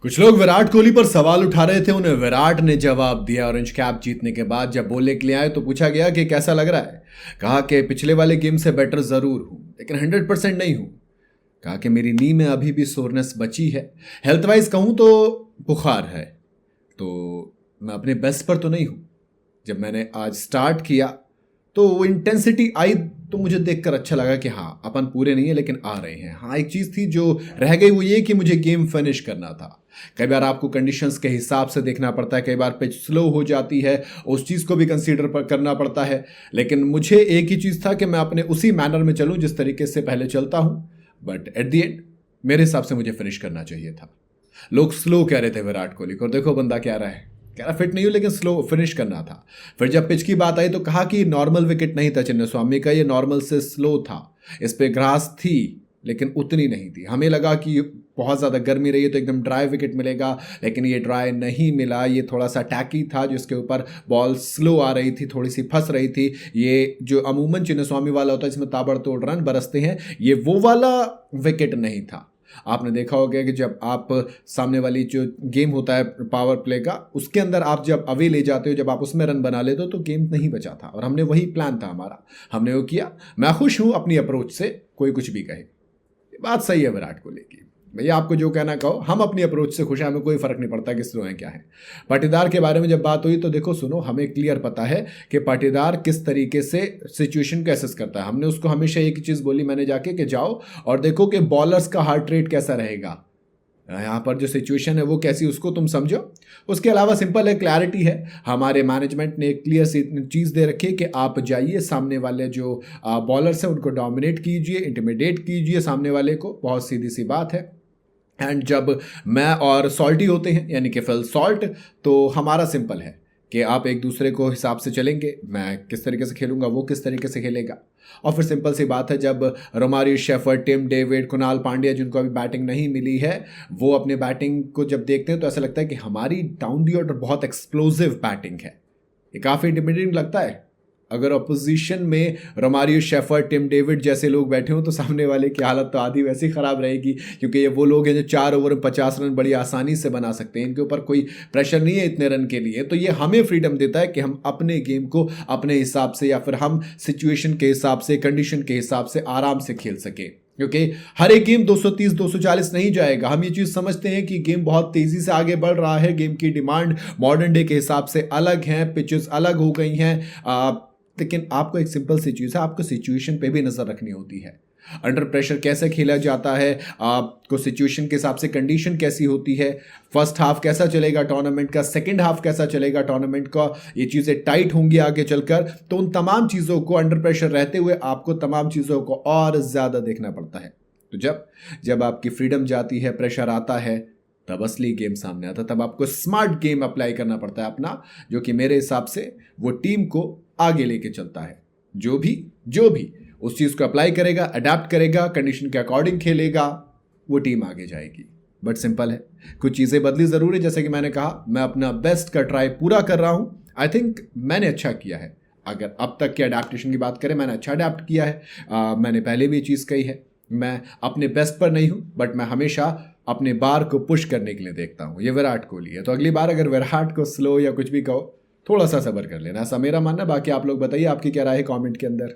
कुछ लोग विराट कोहली पर सवाल उठा रहे थे, उन्हें विराट ने जवाब दिया। ऑरेंज कैप जीतने के बाद जब बोलने के लिए आए तो पूछा गया कि कैसा लग रहा है। कहा कि पिछले वाले गेम से बेटर जरूर हूं, लेकिन 100% नहीं हूं। कहा कि मेरी नी में अभी भी सोरनेस बची है। हेल्थ वाइज कहूं तो बुखार है, तो मैं अपने बेस्ट पर तो नहीं हूं। जब मैंने आज स्टार्ट किया तो वो इंटेंसिटी आई, तो मुझे देखकर अच्छा लगा कि हाँ, अपन पूरे नहीं है लेकिन आ रहे हैं। हाँ, एक चीज़ थी जो रह गई, वो ये कि मुझे गेम फिनिश करना था। कई बार आपको कंडीशंस के हिसाब से देखना पड़ता है, कई बार पिच स्लो हो जाती है, उस चीज़ को भी कंसीडर करना पड़ता है। लेकिन मुझे एक ही चीज़ था कि मैं अपने उसी मैनर में चलूँ जिस तरीके से पहले चलता हूँ। बट एट द एंड मेरे हिसाब से मुझे फिनिश करना चाहिए था। लोग स्लो कह रहे थे विराट कोहली को, और देखो बंदा क्या रहा है, कह रहा फिट नहीं हूं लेकिन स्लो फिनिश करना था। फिर जब पिच की बात आई तो कहा कि नॉर्मल विकेट नहीं था चिन्ना स्वामी का, ये नॉर्मल से स्लो था। इस पे ग्रास थी लेकिन उतनी नहीं थी। हमें लगा कि बहुत ज़्यादा गर्मी रही है तो एकदम ड्राई विकेट मिलेगा, लेकिन ये ड्राई नहीं मिला। ये थोड़ा सा टैकी था, जिसके ऊपर बॉल स्लो आ रही थी, थोड़ी सी फंस रही थी। ये जो अमूमन चिन्नास्वामी वाला होता है जिसमें ताबड़तोड़ रन बरसते हैं, ये वो वाला विकेट नहीं था। आपने देखा होगा कि जब आप सामने वाली जो गेम होता है पावर प्ले का, उसके अंदर आप जब अवे ले जाते हो, जब आप उसमें रन बना लेते हो तो गेम नहीं बचा था। और हमने वही प्लान था हमारा, हमने वो किया। मैं खुश हूं अपनी अप्रोच से, कोई कुछ भी कहे। ये बात सही है विराट कोहली की, भैया आपको जो कहना कहो, हम अपनी अप्रोच से खुश हैं, हमें कोई फर्क नहीं पड़ता कि स्लो है क्या है। पाटीदार के बारे में जब बात हुई तो देखो सुनो, हमें क्लियर पता है कि पाटीदार किस तरीके से सिचुएशन को एसेस करता है। हमने उसको हमेशा एक ही चीज़ बोली मैंने जाके कि जाओ और देखो कि बॉलर्स का हार्ट रेट कैसा रहेगा, यहाँ पर जो सिचुएशन है वो कैसी, उसको तुम समझो। उसके अलावा सिंपल है, क्लैरिटी है। हमारे मैनेजमेंट ने एक क्लियर सी चीज़ दे रखी है कि आप जाइए, सामने वाले जो बॉलर्स हैं उनको डोमिनेट कीजिए, इंटिमिडेट कीजिए सामने वाले को। बहुत सीधी सी बात है। एंड जब मैं और सॉल्टी होते हैं, यानी कि फिल सॉल्ट, तो हमारा सिंपल है कि आप एक दूसरे को हिसाब से चलेंगे। मैं किस तरीके से खेलूंगा, वो किस तरीके से खेलेगा। और फिर सिंपल सी बात है, जब Romario Shepherd, Tim David, Kunal Pandya, जिनको अभी बैटिंग नहीं मिली है, वो अपने बैटिंग को जब देखते हैं तो ऐसा लगता है कि हमारी डाउन दी ऑर्डर बहुत एक्सप्लोसिव बैटिंग है। ये काफ़ी इंटिमिडेटिंग लगता है। अगर अपोजिशन में रोमारियो शेफर्ड, टिम डेविड जैसे लोग बैठे हों तो सामने वाले की हालत तो आधी वैसी ख़राब रहेगी, क्योंकि ये वो लोग हैं जो 4 ओवर में 50 रन बड़ी आसानी से बना सकते हैं। इनके ऊपर कोई प्रेशर नहीं है इतने रन के लिए। तो ये हमें फ्रीडम देता है कि हम अपने गेम को अपने हिसाब से, या फिर हम सिचुएशन के हिसाब से, कंडीशन के हिसाब से आराम से खेल सके। क्योंकि हर एक गेम 230 240 नहीं जाएगा। हम ये चीज़ समझते हैं कि गेम बहुत तेज़ी से आगे बढ़ रहा है, गेम की डिमांड मॉडर्न डे के हिसाब से अलग हैं, पिचेस अलग हो गई हैं। लेकिन आपको एक सिंपल सी चीज़ है, आपको सिचुएशन पे भी नज़र रखनी होती है। अंडर प्रेशर कैसे खेला जाता है, आपको सिचुएशन के हिसाब से कंडीशन कैसी होती है, फर्स्ट हाफ कैसा चलेगा टूर्नामेंट का, सेकंड हाफ कैसा चलेगा टूर्नामेंट का, ये चीज़ें टाइट होंगी आगे चलकर। तो उन तमाम चीज़ों को अंडर प्रेशर रहते हुए आपको तमाम चीज़ों को और ज़्यादा देखना पड़ता है। तो जब जब आपकी फ्रीडम जाती है, प्रेशर आता है, तब असली गेम सामने आता है। तब आपको स्मार्ट गेम अप्लाई करना पड़ता है अपना, जो कि मेरे हिसाब से वो टीम को आगे लेके चलता है। जो भी उस चीज़ को अप्लाई करेगा, अडेप्ट करेगा, कंडीशन के अकॉर्डिंग खेलेगा, वो टीम आगे जाएगी। बट सिंपल है, कुछ चीज़ें बदली ज़रूर है। जैसे कि मैंने कहा, मैं अपना बेस्ट का ट्राई पूरा कर रहा हूँ। आई थिंक मैंने अच्छा किया है। अगर अब तक के अडेप्टेशन की बात करें, मैंने अच्छा अडेप्ट किया है। मैंने पहले भी ये चीज़ कही है, मैं अपने बेस्ट पर नहीं हूँ, बट मैं हमेशा अपने बार को पुश करने के लिए देखता हूँ। ये विराट कोहली है, तो अगली बार अगर विराट को स्लो या कुछ भी कहो, थोड़ा सा सब्र कर लेना, ऐसा मेरा मानना। बाकी आप लोग बताइए, आपकी क्या राय है कमेंट के अंदर।